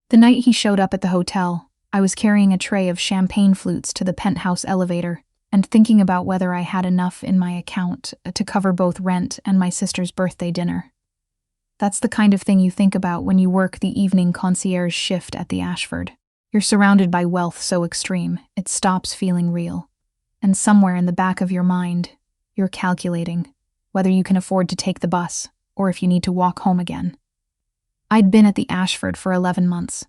The night he showed up at the hotel, I was carrying a tray of champagne flutes to the penthouse elevator and thinking about whether I had enough in my account to cover both rent and my sister's birthday dinner. That's the kind of thing you think about when you work the evening concierge shift at the Ashford. You're surrounded by wealth so extreme, it stops feeling real. And somewhere in the back of your mind, you're calculating whether you can afford to take the bus or if you need to walk home again. I'd been at the Ashford for 11 months.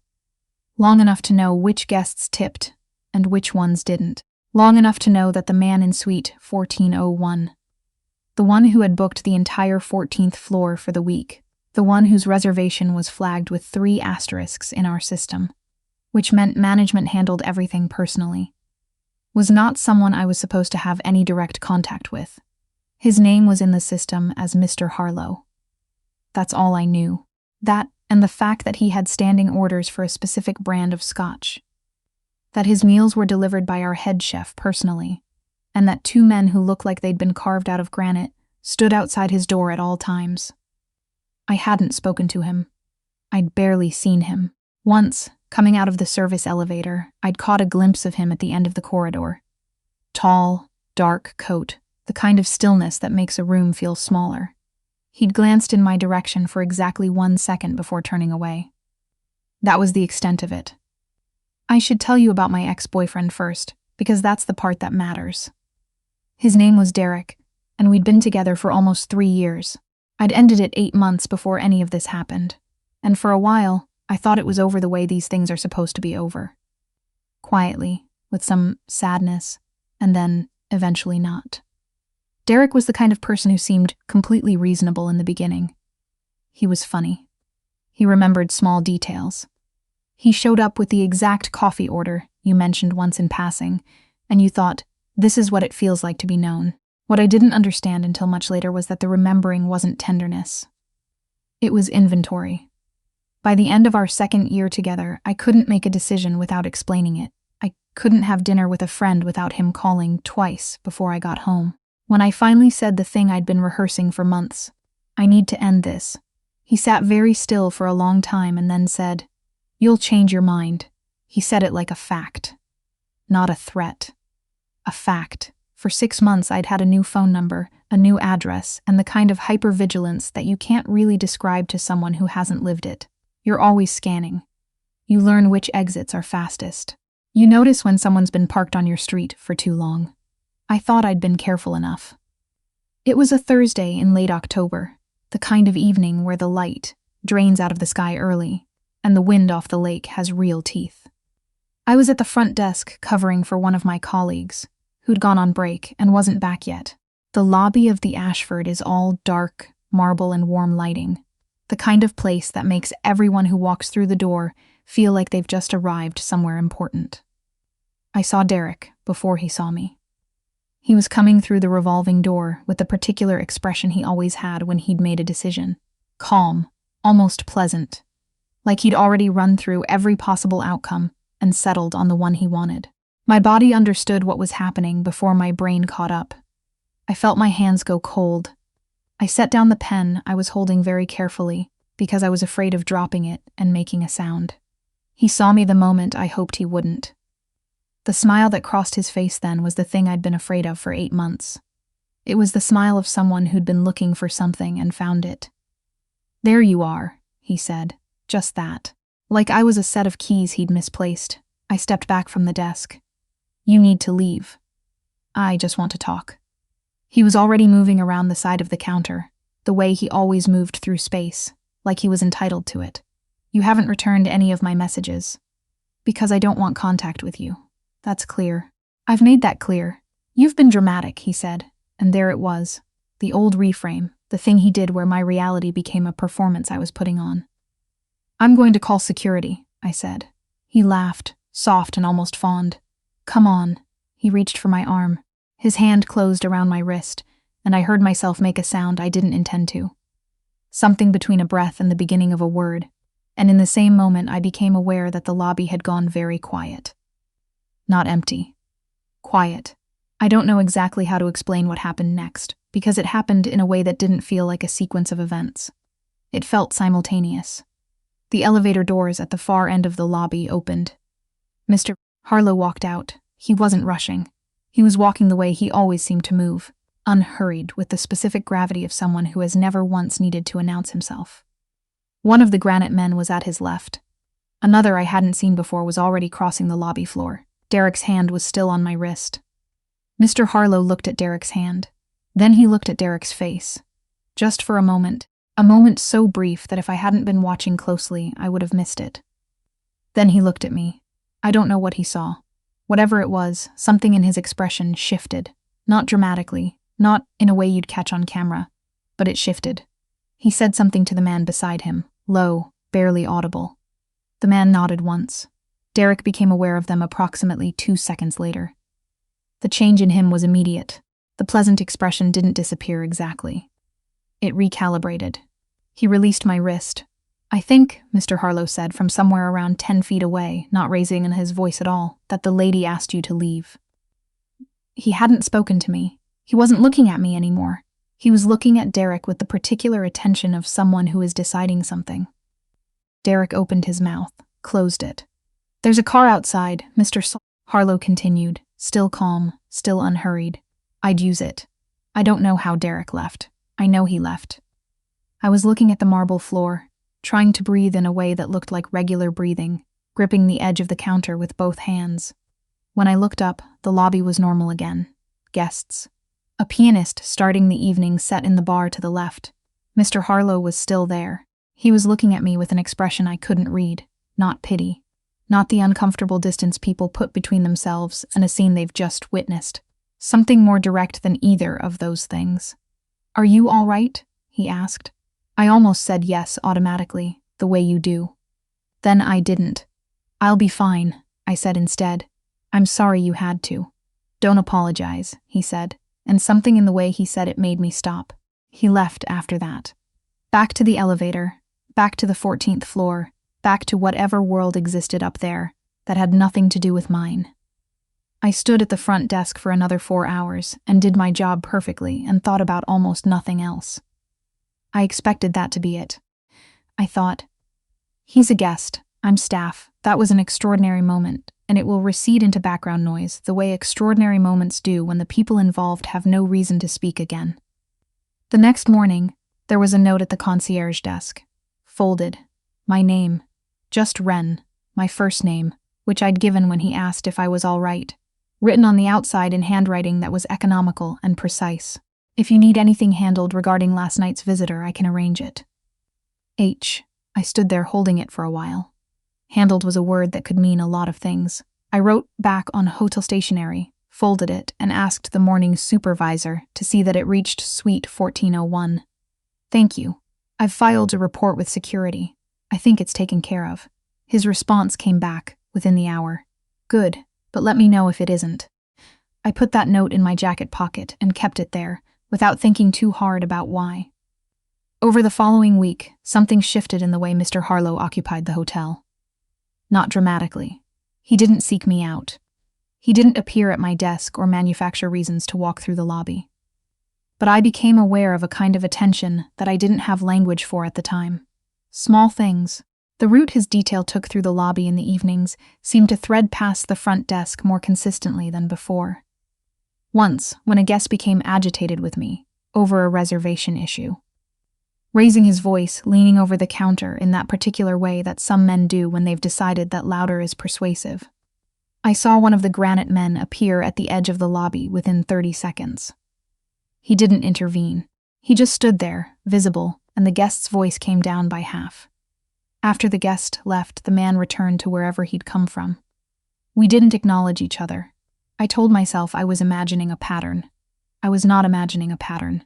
Long enough to know which guests tipped and which ones didn't. Long enough to know that the man in suite 1401, the one who had booked the entire 14th floor for the week, the one whose reservation was flagged with 3 asterisks in our system, which meant management handled everything personally, was not someone I was supposed to have any direct contact with. His name was in the system as Mr. Harlow. That's all I knew. That and the fact that he had standing orders for a specific brand of scotch. That his meals were delivered by our head chef personally, and that 2 men who looked like they'd been carved out of granite stood outside his door at all times. I hadn't spoken to him. I'd barely seen him. Once, coming out of the service elevator, I'd caught a glimpse of him at the end of the corridor. Tall, dark coat, the kind of stillness that makes a room feel smaller. He'd glanced in my direction for exactly 1 second before turning away. That was the extent of it. I should tell you about my ex-boyfriend first, because that's the part that matters. His name was Derek, and we'd been together for almost 3 years. I'd ended it 8 months before any of this happened, and for a while, I thought it was over the way these things are supposed to be over. Quietly, with some sadness, and then eventually not. Derek was the kind of person who seemed completely reasonable in the beginning. He was funny. He remembered small details. He showed up with the exact coffee order you mentioned once in passing, and you thought, this is what it feels like to be known. What I didn't understand until much later was that the remembering wasn't tenderness. It was inventory. By the end of our 2nd year together, I couldn't make a decision without explaining it. I couldn't have dinner with a friend without him calling twice before I got home. When I finally said the thing I'd been rehearsing for months, I need to end this, he sat very still for a long time and then said, "You'll change your mind." He said it like a fact. Not a threat. A fact. For 6 months I'd had a new phone number, a new address, and the kind of hypervigilance that you can't really describe to someone who hasn't lived it. You're always scanning. You learn which exits are fastest. You notice when someone's been parked on your street for too long. I thought I'd been careful enough. It was a Thursday in late October, the kind of evening where the light drains out of the sky early, and the wind off the lake has real teeth. I was at the front desk covering for one of my colleagues, who'd gone on break and wasn't back yet. The lobby of the Ashford is all dark, marble and warm lighting, the kind of place that makes everyone who walks through the door feel like they've just arrived somewhere important. I saw Derek before he saw me. He was coming through the revolving door with the particular expression he always had when he'd made a decision. Calm, almost pleasant, like he'd already run through every possible outcome and settled on the one he wanted. My body understood what was happening before my brain caught up. I felt my hands go cold. I set down the pen I was holding very carefully because I was afraid of dropping it and making a sound. He saw me the moment I hoped he wouldn't. The smile that crossed his face then was the thing I'd been afraid of for 8 months. It was the smile of someone who'd been looking for something and found it. "There you are," he said. Just that. Like I was a set of keys he'd misplaced. I stepped back from the desk. "You need to leave. I just want to talk." He was already moving around the side of the counter, the way he always moved through space, like he was entitled to it. "You haven't returned any of my messages. Because I don't want contact with you. That's clear. I've made that clear. You've been dramatic," he said, and there it was. The old reframe, the thing he did where my reality became a performance I was putting on. "I'm going to call security," I said. He laughed, soft and almost fond. "Come on." He reached for my arm. His hand closed around my wrist, and I heard myself make a sound I didn't intend to. Something between a breath and the beginning of a word, and in the same moment I became aware that the lobby had gone very quiet. Not empty. Quiet. I don't know exactly how to explain what happened next, because it happened in a way that didn't feel like a sequence of events. It felt simultaneous. The elevator doors at the far end of the lobby opened. Mr. Harlow walked out. He wasn't rushing. He was walking the way he always seemed to move, unhurried, with the specific gravity of someone who has never once needed to announce himself. One of the granite men was at his left. Another I hadn't seen before was already crossing the lobby floor. Derek's hand was still on my wrist. Mr. Harlow looked at Derek's hand. Then he looked at Derek's face. Just for a moment so brief that if I hadn't been watching closely, I would have missed it. Then he looked at me. I don't know what he saw. Whatever it was, something in his expression shifted. Not dramatically, not in a way you'd catch on camera, but it shifted. He said something to the man beside him, low, barely audible. The man nodded once. Derek became aware of them approximately 2 seconds later. The change in him was immediate. The pleasant expression didn't disappear exactly. It recalibrated. He released my wrist. "I think," Mr. Harlow said from somewhere around 10 feet away, not raising his voice at all, "that the lady asked you to leave." He hadn't spoken to me. He wasn't looking at me anymore. He was looking at Derek with the particular attention of someone who is deciding something. Derek opened his mouth, closed it. "There's a car outside," Mr. Harlow continued, still calm, still unhurried. "I'd use it. I don't know how Derek left. I know he left." I was looking at the marble floor, trying to breathe in a way that looked like regular breathing, gripping the edge of the counter with both hands. When I looked up, the lobby was normal again. Guests. A pianist starting the evening set in the bar to the left. Mr. Harlow was still there. He was looking at me with an expression I couldn't read. Not pity. Not the uncomfortable distance people put between themselves and a scene they've just witnessed. Something more direct than either of those things. "Are you all right?" he asked. I almost said yes automatically, the way you do. Then I didn't. "I'll be fine," I said instead. "I'm sorry you had to." "Don't apologize," he said, and something in the way he said it made me stop. He left after that. Back to the elevator, back to the 14th floor, back to whatever world existed up there that had nothing to do with mine. I stood at the front desk for another 4 hours and did my job perfectly and thought about almost nothing else. I expected that to be it. I thought, he's a guest, I'm staff. That was an extraordinary moment, and it will recede into background noise the way extraordinary moments do when the people involved have no reason to speak again. The next morning, there was a note at the concierge desk. Folded. My name. Just Ren, my first name, which I'd given when he asked if I was all right. Written on the outside in handwriting that was economical and precise. "If you need anything handled regarding last night's visitor, I can arrange it." H. I stood there holding it for a while. Handled was a word that could mean a lot of things. I wrote back on hotel stationery, folded it, and asked the morning supervisor to see that it reached Suite 1401. "Thank you. I've filed a report with security. I think it's taken care of." His response came back within the hour. "Good, but let me know if it isn't." I put that note in my jacket pocket and kept it there, without thinking too hard about why. Over the following week, something shifted in the way Mr. Harlow occupied the hotel. Not dramatically. He didn't seek me out. He didn't appear at my desk or manufacture reasons to walk through the lobby. But I became aware of a kind of attention that I didn't have language for at the time. Small things. The route his detail took through the lobby in the evenings seemed to thread past the front desk more consistently than before. Once, when a guest became agitated with me over a reservation issue. Raising his voice, leaning over the counter in that particular way that some men do when they've decided that louder is persuasive. I saw one of the granite men appear at the edge of the lobby within 30 seconds. He didn't intervene. He just stood there, visible, and the guest's voice came down by half. After the guest left, the man returned to wherever he'd come from. We didn't acknowledge each other. I told myself I was imagining a pattern. I was not imagining a pattern.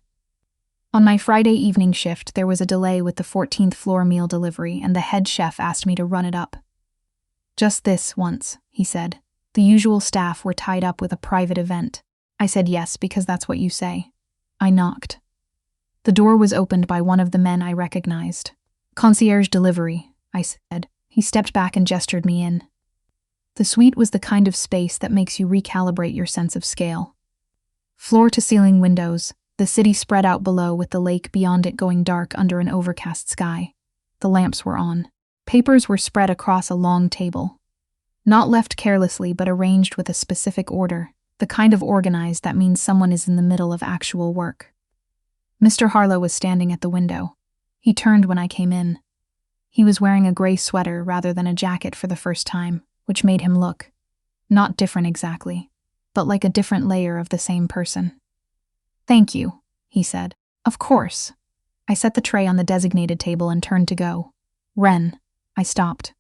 On my Friday evening shift, there was a delay with the 14th floor meal delivery, and the head chef asked me to run it up. "Just this once," he said. "The usual staff were tied up with a private event." I said yes, because that's what you say. I knocked. The door was opened by one of the men I recognized. "Concierge delivery," I said. He stepped back and gestured me in. The suite was the kind of space that makes you recalibrate your sense of scale. Floor-to-ceiling windows, the city spread out below with the lake beyond it going dark under an overcast sky. The lamps were on. Papers were spread across a long table. Not left carelessly, but arranged with a specific order, the kind of organized that means someone is in the middle of actual work. Mr. Harlow was standing at the window. He turned when I came in. He was wearing a gray sweater rather than a jacket for the first time, which made him look not different exactly, but like a different layer of the same person. "Thank you," he said. "Of course." I set the tray on the designated table and turned to go. "Ren." I stopped.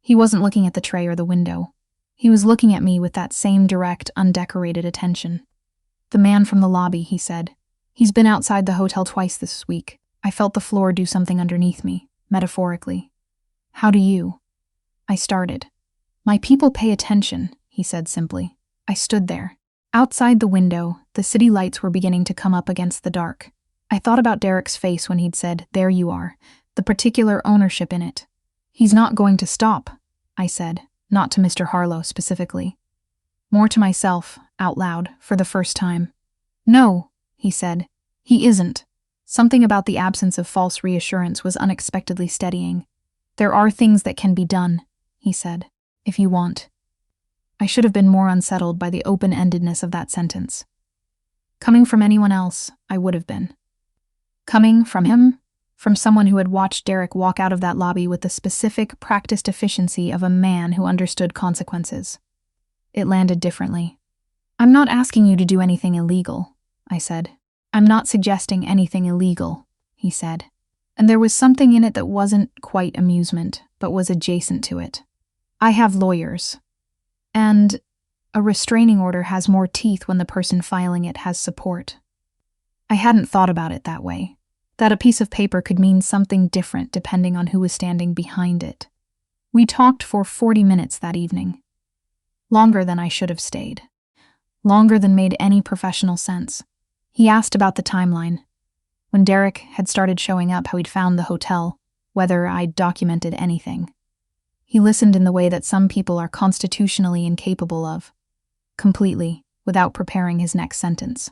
He wasn't looking at the tray or the window. He was looking at me with that same direct, undecorated attention. "The man from the lobby," he said. "He's been outside the hotel twice this week. I felt the floor do something underneath me, metaphorically." "How do you?" I started. "My people pay attention," he said simply. I stood there. Outside the window, the city lights were beginning to come up against the dark. I thought about Derek's face when he'd said, "There you are," the particular ownership in it. "He's not going to stop," I said, not to Mr. Harlow specifically. More to myself, out loud, for the first time. "No," he said, "he isn't." Something about the absence of false reassurance was unexpectedly steadying. "There are things that can be done," he said, "if you want." I should have been more unsettled by the open-endedness of that sentence. Coming from anyone else, I would have been. Coming from him? From someone who had watched Derek walk out of that lobby with the specific, practiced efficiency of a man who understood consequences. It landed differently. "I'm not asking you to do anything illegal," I said. "I'm not suggesting anything illegal," he said. And there was something in it that wasn't quite amusement, but was adjacent to it. "I have lawyers. And a restraining order has more teeth when the person filing it has support." I hadn't thought about it that way. That a piece of paper could mean something different depending on who was standing behind it. We talked for 40 minutes that evening. Longer than I should have stayed. Longer than made any professional sense. He asked about the timeline. When Derek had started showing up, how he'd found the hotel, whether I'd documented anything. He listened in the way that some people are constitutionally incapable of. Completely, without preparing his next sentence.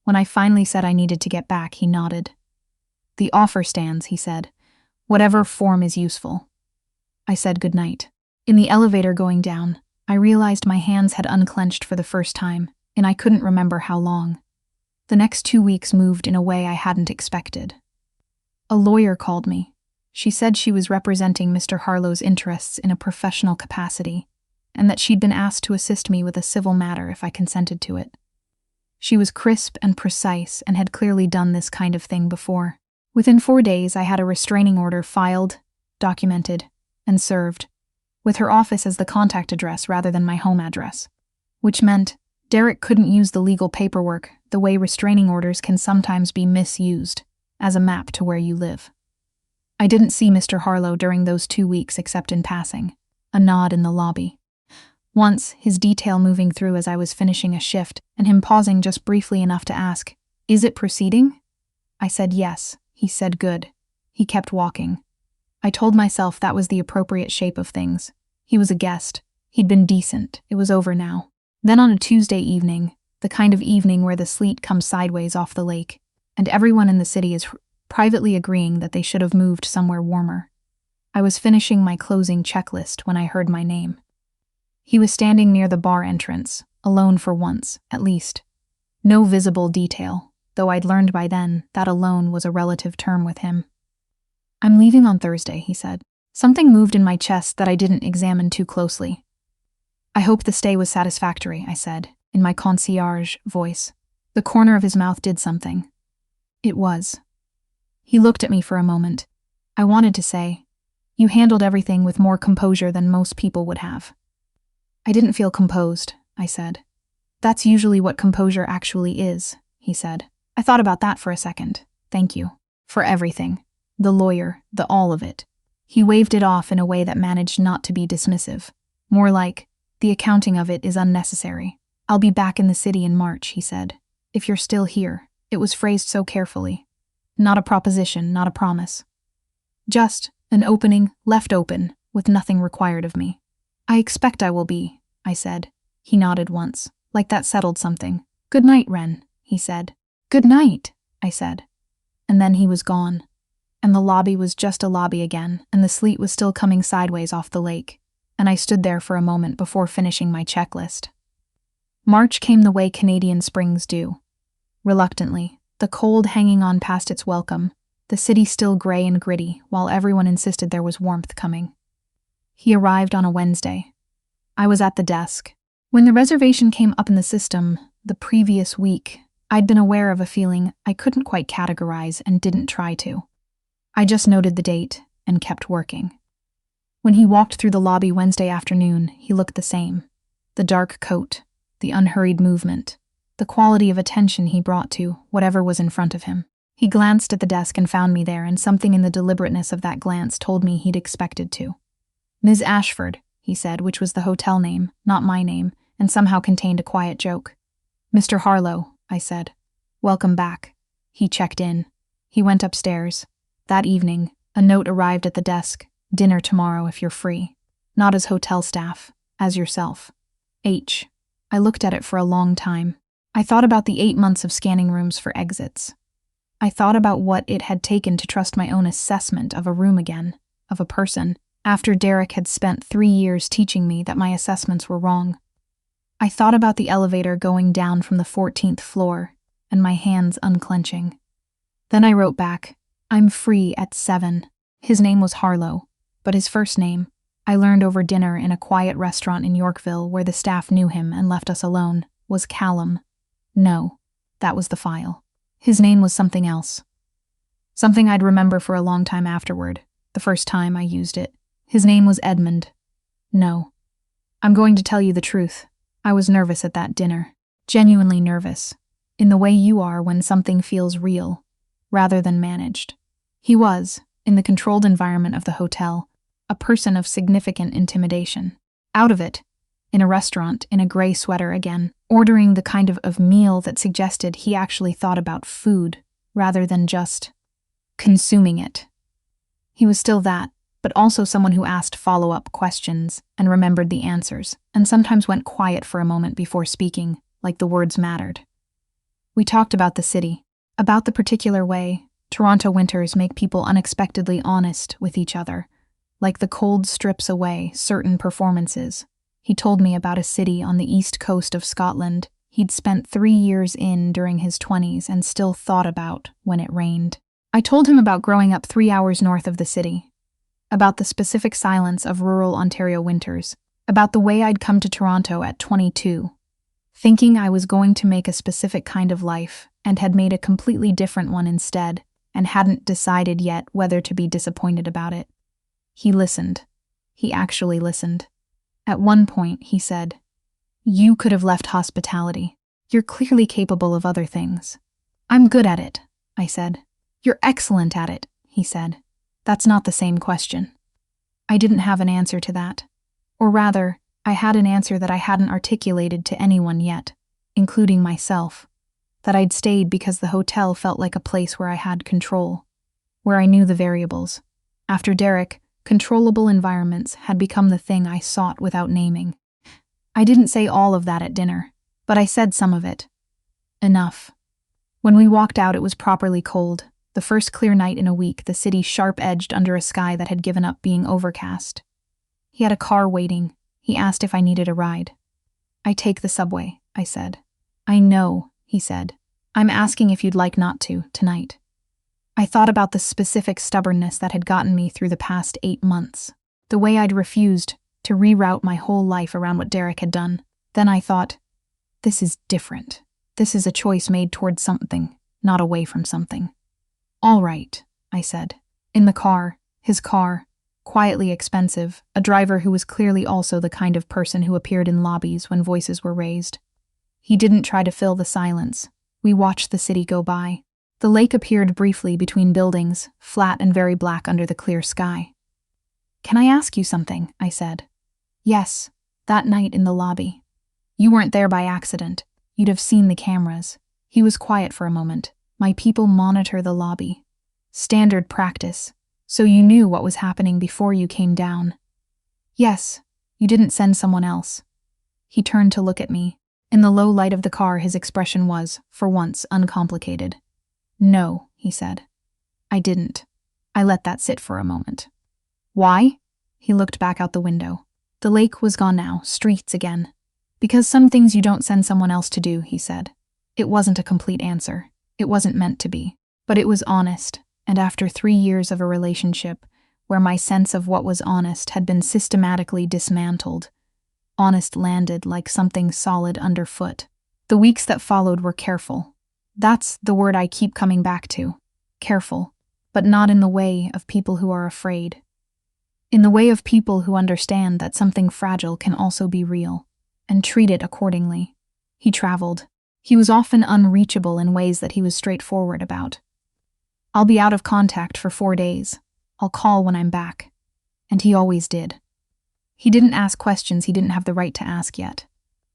When I finally said I needed to get back, he nodded. "The offer stands," he said. "Whatever form is useful." I said goodnight. In the elevator going down, I realized my hands had unclenched for the first time, and I couldn't remember how long. The next 2 weeks moved in a way I hadn't expected. A lawyer called me. She said she was representing Mr. Harlow's interests in a professional capacity, and that she'd been asked to assist me with a civil matter if I consented to it. She was crisp and precise and had clearly done this kind of thing before. Within 4 days, I had a restraining order filed, documented, and served, with her office as the contact address rather than my home address, which meant Derek couldn't use the legal paperwork the way restraining orders can sometimes be misused, as a map to where you live. I didn't see Mr. Harlow during those 2 weeks except in passing, a nod in the lobby. Once, his detail moving through as I was finishing a shift, and him pausing just briefly enough to ask, "Is it proceeding?" I said yes. He said good. He kept walking. I told myself that was the appropriate shape of things. He was a guest. He'd been decent. It was over now. Then on a Tuesday evening, the kind of evening where the sleet comes sideways off the lake, and everyone in the city is privately agreeing that they should have moved somewhere warmer. I was finishing my closing checklist when I heard my name. He was standing near the bar entrance, alone for once, at least. No visible detail, though I'd learned by then that alone was a relative term with him. "I'm leaving on Thursday," he said. Something moved in my chest that I didn't examine too closely. "I hope the stay was satisfactory," I said, in my concierge voice. The corner of his mouth did something. It was. He looked at me for a moment. I wanted to say, "You handled everything with more composure than most people would have." "I didn't feel composed," I said. "That's usually what composure actually is," he said. I thought about that for a second. "Thank you. For everything. The lawyer, the all of it." He waved it off in a way that managed not to be dismissive. More like, "The accounting of it is unnecessary. I'll be back in the city in March," he said. "If you're still here." It was phrased so carefully. Not a proposition, not a promise. Just an opening left open, with nothing required of me. "I expect I will be," I said. He nodded once, like that settled something. "Good night, Ren," he said. "Good night," I said. And then he was gone. and the lobby was just a lobby again, and the sleet was still coming sideways off the lake, and I stood there for a moment before finishing my checklist. March came the way Canadian springs do. Reluctantly, the cold hanging on past its welcome, the city still gray and gritty, while everyone insisted there was warmth coming. He arrived on a Wednesday. I was at the desk. When the reservation came up in the system, the previous week, I'd been aware of a feeling I couldn't quite categorize and didn't try to. I just noted the date and kept working. When he walked through the lobby Wednesday afternoon, he looked the same. The dark coat, the unhurried movement, the quality of attention he brought to whatever was in front of him. He glanced at the desk and found me there, and something in the deliberateness of that glance told me he'd expected to. "Ms. Ashford," he said, which was the hotel name, not my name, and somehow contained a quiet joke. "Mr. Harlow," I said. "Welcome back." He checked in. He went upstairs. That evening, a note arrived at the desk. "Dinner tomorrow if you're free. Not as hotel staff, as yourself. H." I looked at it for a long time. I thought about the 8 months of scanning rooms for exits. I thought about what it had taken to trust my own assessment of a room again, of a person, after Derek had spent 3 years teaching me that my assessments were wrong. I thought about the elevator going down from the 14th floor, and my hands unclenching. Then I wrote back, "I'm free at 7. His name was Harlow, but his first name, I learned over dinner in a quiet restaurant in Yorkville where the staff knew him and left us alone, was Callum. No, that was the file. His name was something else. Something I'd remember for a long time afterward, the first time I used it. His name was Edmund. No. I'm going to tell you the truth. I was nervous at that dinner. Genuinely nervous. In the way you are when something feels real, rather than managed. He was, in the controlled environment of the hotel, a person of significant intimidation. Out of it, in a restaurant, in a gray sweater again, ordering the kind of meal that suggested he actually thought about food, rather than just consuming it. He was still that, but also someone who asked follow-up questions and remembered the answers, and sometimes went quiet for a moment before speaking, like the words mattered. We talked about the city, about the particular way Toronto winters make people unexpectedly honest with each other, like the cold strips away certain performances. He told me about a city on the east coast of Scotland he'd spent 3 years in during his 20s and still thought about when it rained. I told him about growing up 3 hours north of the city, about the specific silence of rural Ontario winters, about the way I'd come to Toronto at 22, thinking I was going to make a specific kind of life and had made a completely different one instead and hadn't decided yet whether to be disappointed about it. He listened. He actually listened. At one point, he said, "You could have left hospitality. You're clearly capable of other things." "I'm good at it," I said. "You're excellent at it," he said. "That's not the same question." I didn't have an answer to that. Or rather, I had an answer that I hadn't articulated to anyone yet, including myself, that I'd stayed because the hotel felt like a place where I had control, where I knew the variables. After Derek, controllable environments had become the thing I sought without naming. I didn't say all of that at dinner, but I said some of it. Enough. When we walked out, it was properly cold. The first clear night in a week, the city sharp-edged under a sky that had given up being overcast. He had a car waiting. He asked if I needed a ride. "I take the subway," I said. "I know," he said. "I'm asking if you'd like not to, tonight." I thought about the specific stubbornness that had gotten me through the past 8 months, the way I'd refused to reroute my whole life around what Derek had done. Then I thought, this is different. This is a choice made towards something, not away from something. "All right," I said. In the car, his car, quietly expensive, a driver who was clearly also the kind of person who appeared in lobbies when voices were raised. He didn't try to fill the silence. We watched the city go by. The lake appeared briefly between buildings, flat and very black under the clear sky. "Can I ask you something?" I said. "Yes, that night in the lobby. You weren't there by accident. You'd have seen the cameras." He was quiet for a moment. "My people monitor the lobby. Standard practice. So you knew what was happening before you came down." "Yes, you didn't send someone else." He turned to look at me. In the low light of the car, his expression was, for once, uncomplicated. "No," he said. "I didn't. I let that sit for a moment. Why? He looked back out the window. The lake was gone now, streets again. Because some things you don't send someone else to do, he said. It wasn't a complete answer. It wasn't meant to be. But it was honest, and after 3 years of a relationship, where my sense of what was honest had been systematically dismantled, honest landed like something solid underfoot. The weeks that followed were careful. That's the word I keep coming back to. Careful, but not in the way of people who are afraid. In the way of people who understand that something fragile can also be real, and treat it accordingly. He traveled. He was often unreachable in ways that he was straightforward about. I'll be out of contact for 4 days. I'll call when I'm back. And he always did. He didn't ask questions he didn't have the right to ask yet.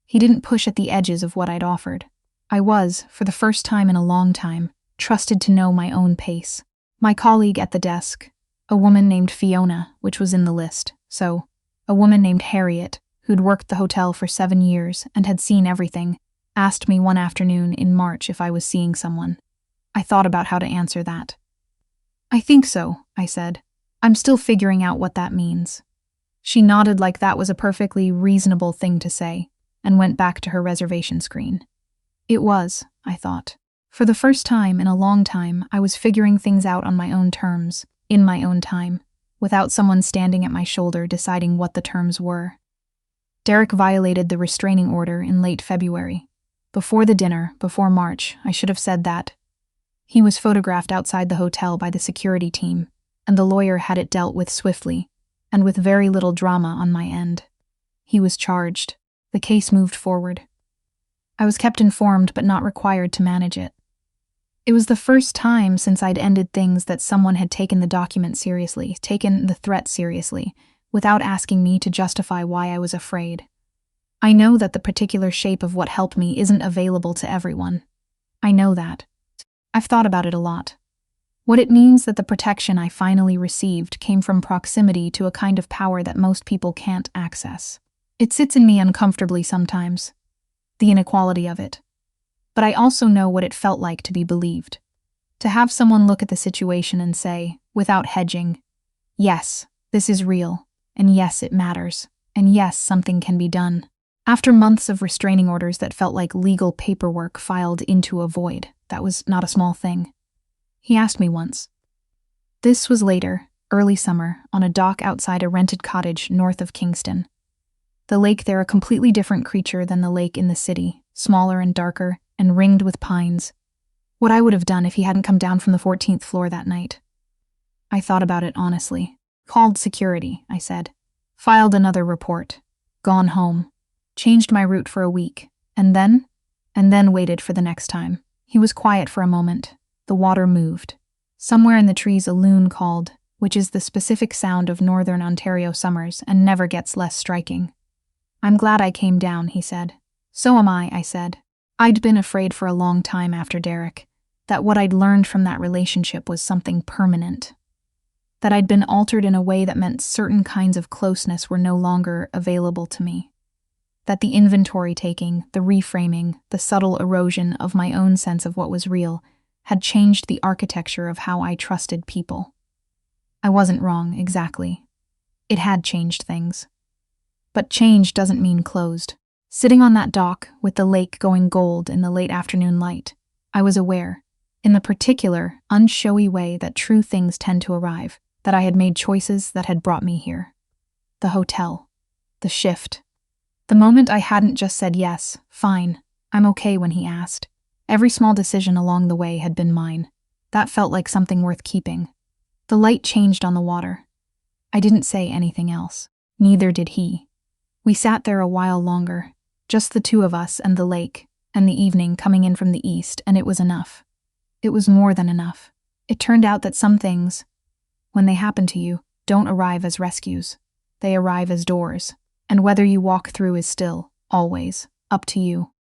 He didn't push at the edges of what I'd offered. I was, for the first time in a long time, trusted to know my own pace. My colleague at the desk, a woman named Fiona, which was in the list, so, a woman named Harriet, who'd worked the hotel for 7 years and had seen everything, asked me one afternoon in March if I was seeing someone. I thought about how to answer that. I think so, I said. I'm still figuring out what that means. She nodded like that was a perfectly reasonable thing to say, and went back to her reservation screen. It was, I thought. For the first time in a long time, I was figuring things out on my own terms, in my own time, without someone standing at my shoulder deciding what the terms were. Derek violated the restraining order in late February. Before the dinner, before March, I should have said that. He was photographed outside the hotel by the security team, and the lawyer had it dealt with swiftly, and with very little drama on my end. He was charged. The case moved forward. I was kept informed but not required to manage it. It was the first time since I'd ended things that someone had taken the document seriously, taken the threat seriously, without asking me to justify why I was afraid. I know that the particular shape of what helped me isn't available to everyone. I know that. I've thought about it a lot. What it means that the protection I finally received came from proximity to a kind of power that most people can't access. It sits in me uncomfortably sometimes, the inequality of it. But I also know what it felt like to be believed. To have someone look at the situation and say, without hedging, yes, this is real, and yes, it matters, and yes, something can be done. After months of restraining orders that felt like legal paperwork filed into a void, that was not a small thing. He asked me once. This was later, early summer, on a dock outside a rented cottage north of Kingston. The lake there a completely different creature than the lake in the city, smaller and darker, and ringed with pines. What I would have done if he hadn't come down from the 14th floor that night. I thought about it honestly. Called security, I said. Filed another report. Gone home. Changed my route for a week. And then waited for the next time. He was quiet for a moment. The water moved. Somewhere in the trees a loon called, which is the specific sound of northern Ontario summers and never gets less striking. I'm glad I came down, he said. So am I said. I'd been afraid for a long time after Derek, that what I'd learned from that relationship was something permanent. That I'd been altered in a way that meant certain kinds of closeness were no longer available to me. That the inventory taking, the reframing, the subtle erosion of my own sense of what was real had changed the architecture of how I trusted people. I wasn't wrong, exactly. It had changed things. But change doesn't mean closed. Sitting on that dock, with the lake going gold in the late afternoon light, I was aware, in the particular, unshowy way that true things tend to arrive, that I had made choices that had brought me here. The hotel. The shift. The moment I hadn't just said yes, fine, I'm okay when he asked. Every small decision along the way had been mine. That felt like something worth keeping. The light changed on the water. I didn't say anything else. Neither did he. We sat there a while longer, just the two of us and the lake, and the evening coming in from the east, and it was enough. It was more than enough. It turned out that some things, when they happen to you, don't arrive as rescues. They arrive as doors, and whether you walk through is still, always, up to you.